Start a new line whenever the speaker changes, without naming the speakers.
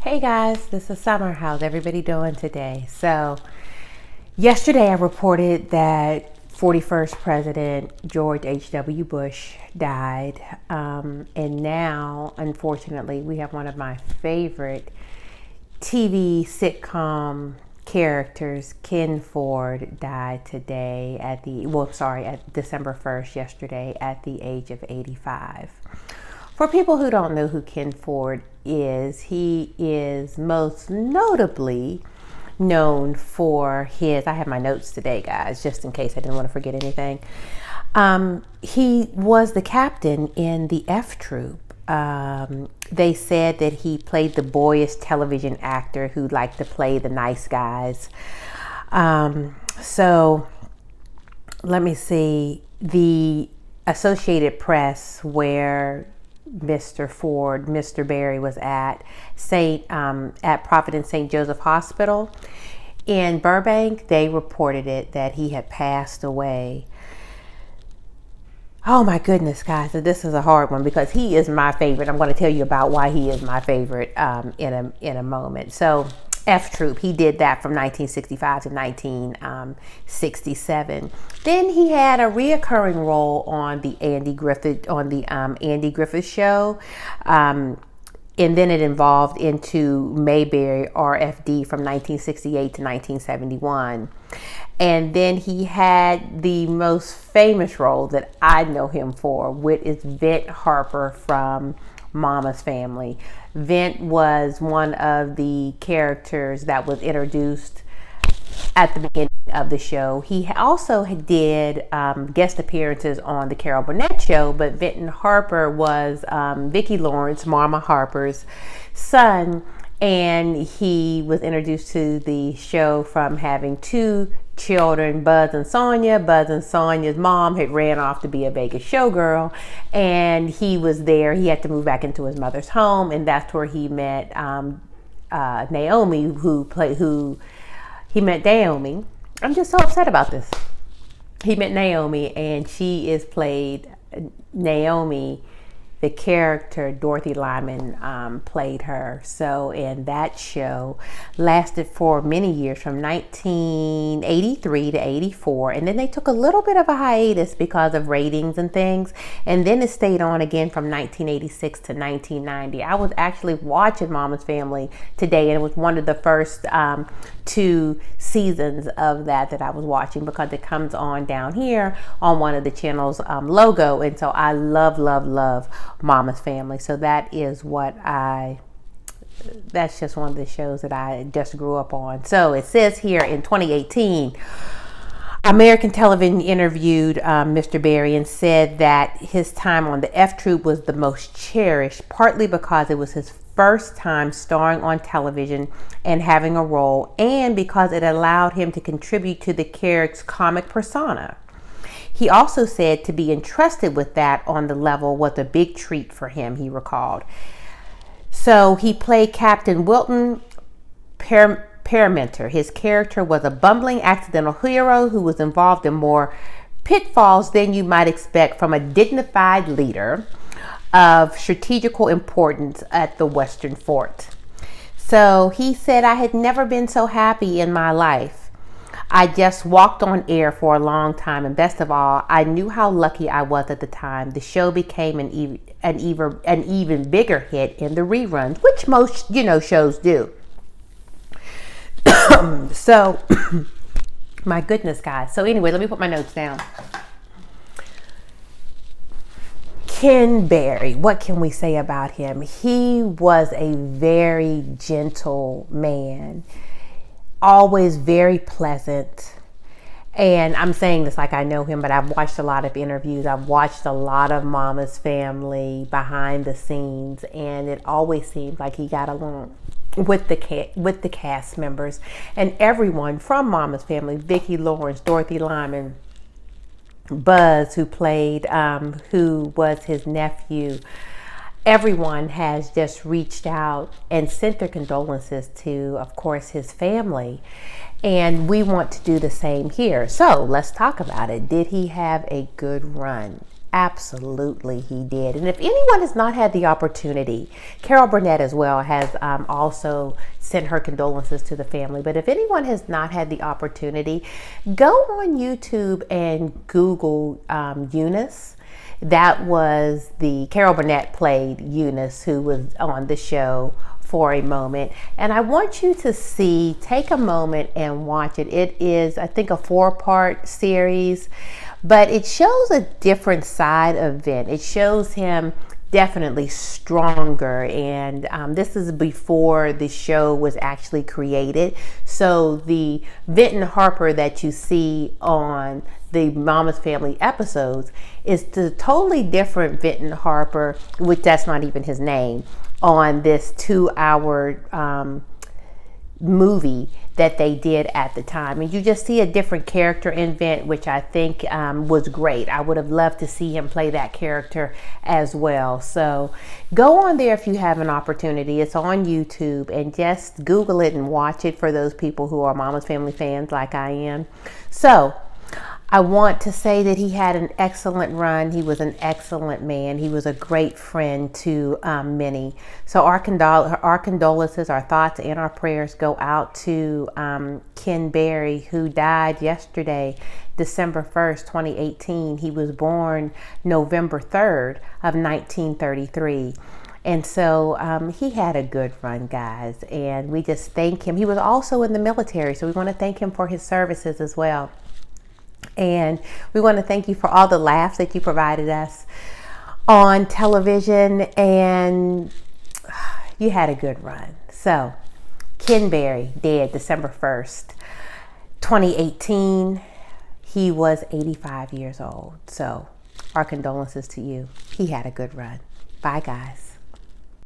Hey guys, this is Summer. How's everybody doing today? So, yesterday I reported that 41st President George H.W. Bush died. And now, unfortunately, we have one of my favorite TV sitcom characters, Ken Ford, died today at December 1st, yesterday, at the age of 85. For people who don't know who Ken Ford is, he is most notably known for his, I have my notes today, guys, just in case I didn't want to forget anything. He was the captain in the F Troop. They said that he played the boyish television actor who liked to play the nice guys. So let me see. The Associated Press, where Mr. Barry was at Providence St. Joseph Hospital in Burbank, they reported that he had passed away. Oh my goodness, guys, so this is a hard one because he is my favorite. I'm going to tell you about why he is my favorite in a moment. So F Troop, he did that from 1965 to 1967. Then he had a reoccurring role on the Andy Griffith show, and then it evolved into Mayberry RFD from 1968 to 1971. And then he had the most famous role that I know him for, which is Vent Harper from Mama's Family. Vent was one of the characters that was introduced at the beginning of the show. He also did guest appearances on the Carol Burnett show, but Vent Harper was Vicki Lawrence, Mama Harper's son, and he was introduced to the show from having two children, Buzz and Sonia. Buzz and Sonia's mom had ran off to be a Vegas showgirl, and he was there. He had to move back into his mother's home, and that's where he met Naomi, he met Naomi. I'm just so upset about this. He met Naomi, and she is played Naomi. The character Dorothy Lyman played her. So, and that show lasted for many years, from 1983 to 84. And then they took a little bit of a hiatus because of ratings and things. And then it stayed on again from 1986 to 1990. I was actually watching Mama's Family today, and it was one of the first two seasons of that I was watching, because it comes on down here on one of the channels logo. And so I love Mama's Family. So that's just one of the shows that I just grew up on. So it says here in 2018, American Television interviewed Mr. Barry and said that his time on the F Troop was the most cherished, partly because it was his first time starring on television and having a role, and because it allowed him to contribute to the character's comic persona. He also said to be entrusted with that on the level was a big treat for him, he recalled. So he played Captain Wilton Parmenter. His character was a bumbling accidental hero who was involved in more pitfalls than you might expect from a dignified leader of strategical importance at the Western Fort. So he said, I had never been so happy in my life. I just walked on air for a long time, and best of all, I knew how lucky I was at the time. The show became an even bigger hit in the reruns, which most shows do. So, my goodness, guys. So anyway, let me put my notes down. Ken Barry, what can we say about him? He was a very gentle man, always very pleasant. And I'm saying this like I know him, but I've watched a lot of interviews. I've watched a lot of Mama's Family behind the scenes, and it always seemed like he got along with the cast members and everyone from Mama's Family. Vicki Lawrence, Dorothy Lyman, Buzz, who was his nephew. Everyone has just reached out and sent their condolences to, of course, his family. And we want to do the same here. So let's talk about it. Did he have a good run? Absolutely, he did. And if anyone has not had the opportunity, Carol Burnett as well has also sent her condolences to the family. But if anyone has not had the opportunity, go on YouTube and Google Eunice. That was the Carol Burnett played Eunice, who was on the show for a moment. And I want you to take a moment and watch it. It is, I think, a 4-part series, but it shows a different side of Vint. It shows him definitely stronger, and this is before the show was actually created. So the Vinton Harper that you see on the Mama's Family episodes is the totally different Vinton Harper, which that's not even his name, on this 2-hour movie that they did at the time. And you just see a different character in Vint, which I think was great. I would have loved to see him play that character as well. So go on there if you have an opportunity. It's on YouTube, and just Google it and watch it for those people who are Mama's Family fans like I am. So I want to say that he had an excellent run. He was an excellent man. He was a great friend to many. So our condolences, our thoughts, and our prayers go out to Ken Berry, who died yesterday, December 1st, 2018. He was born November 3rd of 1933. And so he had a good run, guys. And we just thank him. He was also in the military, so we want to thank him for his services as well. And we want to thank you for all the laughs that you provided us on television, and you had a good run. So Ken Berry, dead December 1st, 2018. He was 85 years old. So our condolences to you. He had a good run. Bye, guys.